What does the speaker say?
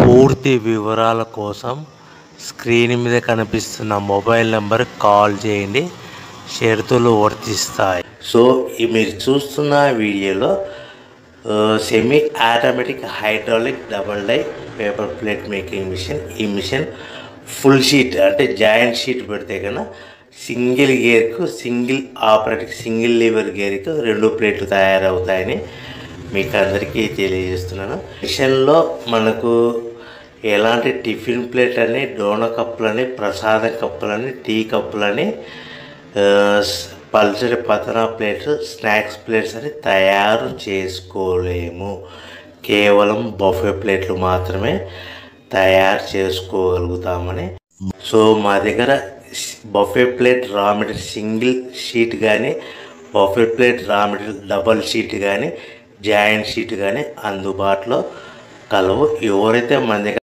పూర్తి వివరాల కోసం స్క్రీన్ మీద కనిపిస్తున్న మొబైల్ నెంబర్కి కాల్ చేయండి. షరతులు వర్తిస్తాయి. సో మీరు చూస్తున్న వీడియోలో semi automatic hydraulic double die paper plate making machine. ఈ మిషన్ ఫుల్ షీట్ అంటే జాయింట్ షీట్ పెడితే కన్నా సింగిల్ గేర్కు సింగిల్ ఆపరేటింగ్ సింగిల్ లీవర్ గేర్కు 2 ప్లేట్లు తయారవుతాయని మీకు అందరికీ తెలియజేస్తున్నాను. మిషన్లో మనకు ఎలాంటి టిఫిన్ ప్లేట్లని, డోనా కప్పులని, ప్రసాదం కప్పులని, టీ కప్పులని, పల్చడి పతనా ప్లేట్స్, స్నాక్స్ ప్లేట్స్ అని తయారు చేసుకోలేము. కేవలం బఫే ప్లేట్లు మాత్రమే తయారు చేసుకోగలుగుతామని. సో మా దగ్గర buffet plate raw material single sheet కానీ, buffet plate raw material double sheet కానీ, జాయింట్ షీట్ కానీ అందుబాటులో కలవు. ఎవరైతే మన దగ్గర